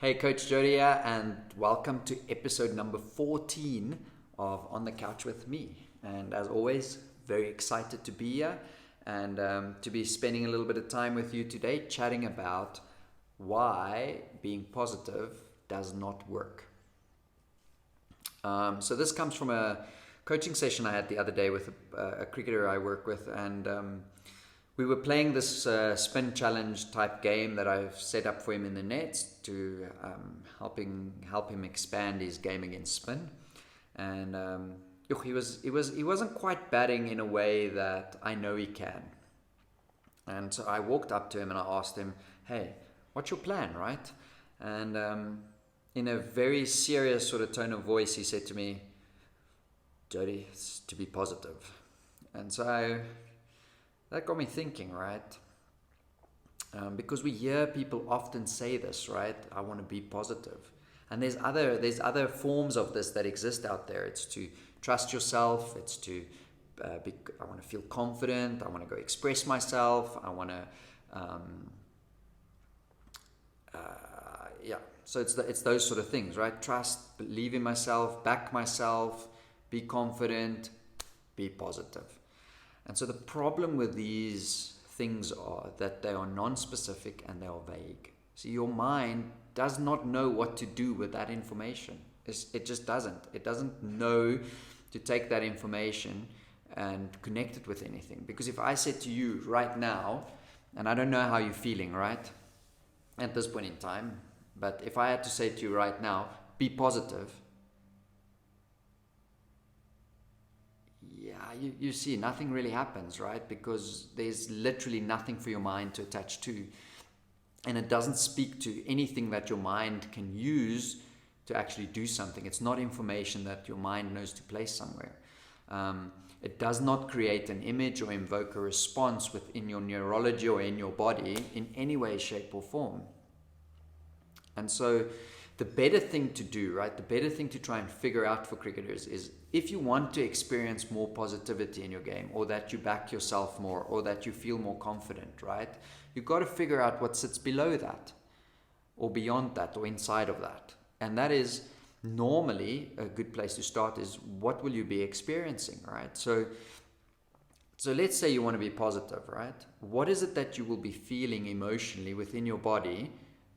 Hey, Coach Jody here, and welcome to episode number 14 of On the Couch with me. And as always, very excited to be here and to be spending a little bit of time with you today, chatting about why being positive does not work. So this comes from a coaching session I had the other day with a cricketer I work with, and we were playing this spin challenge type game that I've set up for him in the nets to help him expand his game against spin. And he wasn't quite batting in a way that I know he can. And so I walked up to him and I asked him, "Hey, what's your plan, right?" And in a very serious sort of tone of voice, he said to me, "Jody, it's to be positive." And so that got me thinking, right? Because we hear people often say this, right? I want to be positive. And there's other forms of this that exist out there. It's to trust yourself. It's to I want to feel confident. I want to go express myself. I want to So it's those sort of things, right? Trust, believe in myself, back myself, be confident, be positive. And so the problem with these things are that they are non-specific and they are vague. So your mind does not know what to do with that information. It just doesn't. It doesn't know to take that information and connect it with anything. Because if I said to you right now, and I don't know how you're feeling, right, at this point in time, but if I had to say to you right now, be positive, you see, nothing really happens, right? Because there's literally nothing for your mind to attach to. And it doesn't speak to anything that your mind can use to actually do something. It's not information that your mind knows to place somewhere. It does not create an image or invoke a response within your neurology or in your body in any way, shape, or form. And so the better thing to do, right, the better thing to try and figure out for cricketers is if you want to experience more positivity in your game, or that you back yourself more, or that you feel more confident, right, you've got to figure out what sits below that, or beyond that, or inside of that. And that is normally a good place to start is what will you be experiencing, right? So let's say you want to be positive, right? What is it that you will be feeling emotionally within your body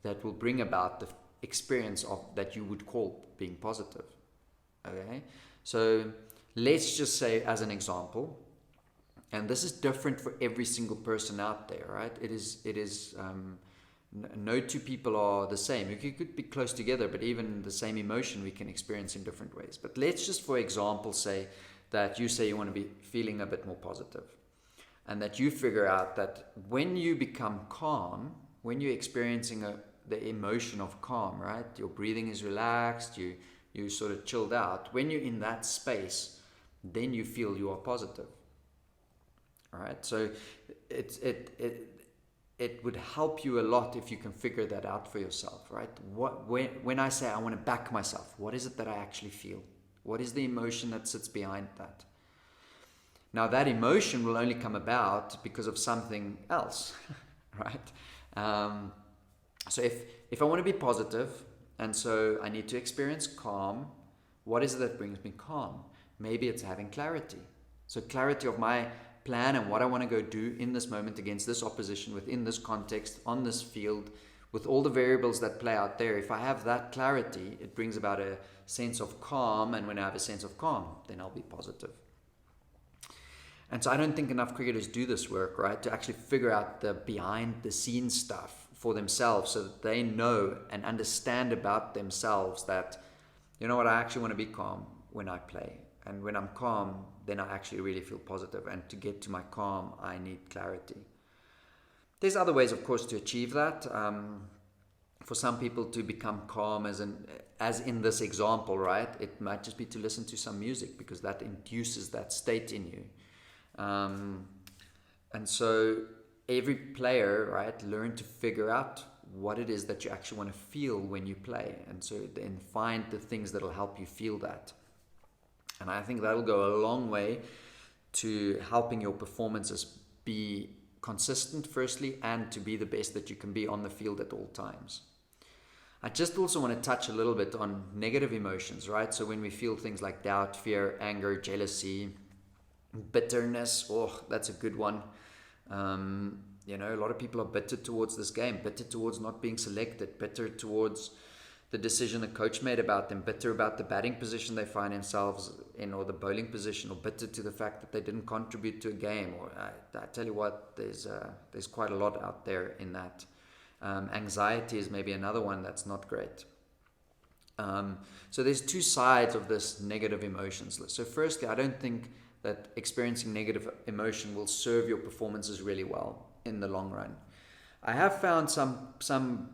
that will bring about the experience of that you would call being positive? Okay, so let's just say, as an example, and this is different for every single person out there, right? It is no two people are the same. You could be close together, but even the same emotion we can experience in different ways. But let's just, for example, say that you say you want to be feeling a bit more positive, and that you figure out that when you become calm, when you're experiencing the emotion of calm, right? Your breathing is relaxed, you sort of chilled out. When you're in that space, then you feel you are positive. All right? So it would help you a lot if you can figure that out for yourself, right? When I say I want to back myself, what is it that I actually feel? What is the emotion that sits behind that? Now that emotion will only come about because of something else, right? So if I want to be positive, and so I need to experience calm, what is it that brings me calm? Maybe it's having clarity. So clarity of my plan and what I want to go do in this moment against this opposition, within this context, on this field, with all the variables that play out there. If I have that clarity, it brings about a sense of calm, and when I have a sense of calm, then I'll be positive. And so I don't think enough cricketers do this work, right, to actually figure out the behind the scenes stuff for themselves, so that they know and understand about themselves that, you know what, I actually want to be calm when I play. And when I'm calm, then I actually really feel positive. And to get to my calm, I need clarity. There's other ways, of course, to achieve that. For some people to become calm, as in this example, right, it might just be to listen to some music, because that induces that state in you. And so every player, right, learn to figure out what it is that you actually want to feel when you play. And so then find the things that will help you feel that. And I think that'll go a long way to helping your performances be consistent, firstly, and to be the best that you can be on the field at all times. I just also want to touch a little bit on negative emotions, right? So when we feel things like doubt, fear, anger, jealousy, bitterness, oh, that's a good one. You know, a lot of people are bitter towards this game, bitter towards not being selected, bitter towards the decision a coach made about them, bitter about the batting position they find themselves in, or the bowling position, or bitter to the fact that they didn't contribute to a game. Or I tell you what, there's quite a lot out there in that. Anxiety is maybe another one that's not great. So there's two sides of this negative emotions list. So firstly, I don't think that experiencing negative emotion will serve your performances really well in the long run. I have found some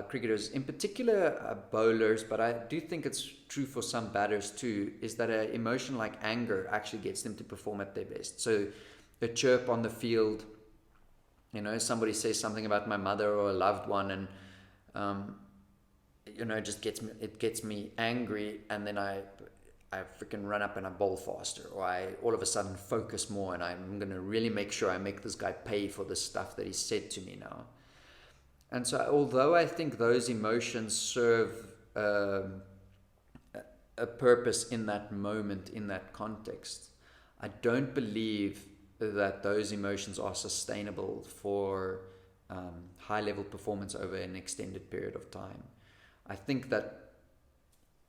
cricketers, in particular bowlers, but I do think it's true for some batters too, is that an emotion like anger actually gets them to perform at their best. So a chirp on the field, you know, somebody says something about my mother or a loved one, and you know, it gets me angry, and then I freaking run up and I bowl faster, or I all of a sudden focus more, and I'm going to really make sure I make this guy pay for the stuff that he said to me now. And so although I think those emotions serve a purpose in that moment, in that context, I don't believe that those emotions are sustainable for high-level performance over an extended period of time. I think that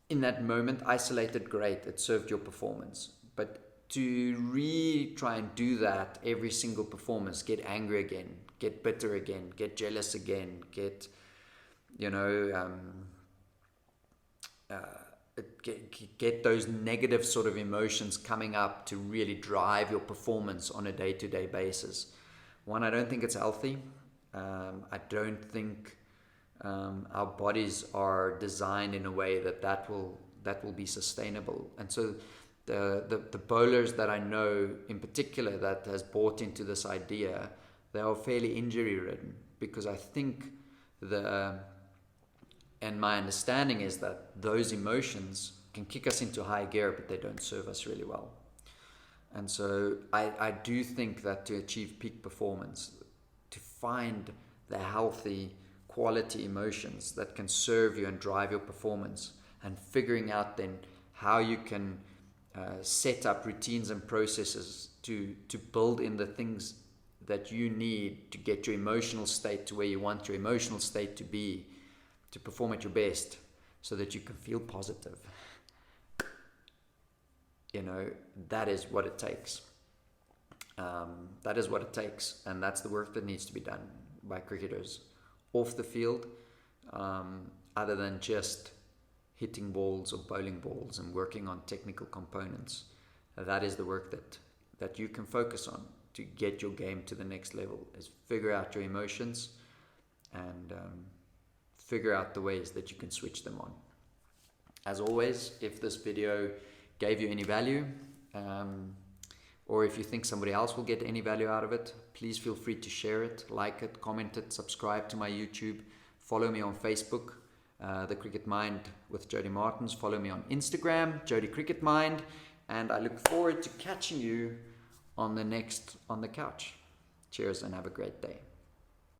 in that moment, isolated, great, it served your performance. But to try and do that every single performance, get angry again, get bitter again, get jealous again, get, you know, get those negative sort of emotions coming up to really drive your performance on a day-to-day basis. One, I don't think it's healthy. I don't think our bodies are designed in a way that will be sustainable. And so the bowlers that I know in particular that has bought into this idea, they are fairly injury ridden, because I think and my understanding is that those emotions can kick us into high gear, but they don't serve us really well. And so I do think that to achieve peak performance, to find the healthy quality emotions that can serve you and drive your performance, and figuring out then how you can set up routines and processes to build in the things that you need to get your emotional state to where you want your emotional state to be, to perform at your best, so that you can feel positive. You know, that is what it takes. That is what it takes, and that's the work that needs to be done by cricketers off the field, other than just hitting balls or bowling balls and working on technical components. That is the work that you can focus on to get your game to the next level, is figure out your emotions and figure out the ways that you can switch them on. As always, if this video gave you any value, or if you think somebody else will get any value out of it, please feel free to share it, like it, comment it, subscribe to my YouTube, follow me on Facebook, The Cricket Mind with Jody Martins, follow me on Instagram, Jody Cricket Mind, and I look forward to catching you on the next On the Couch. Cheers and have a great day.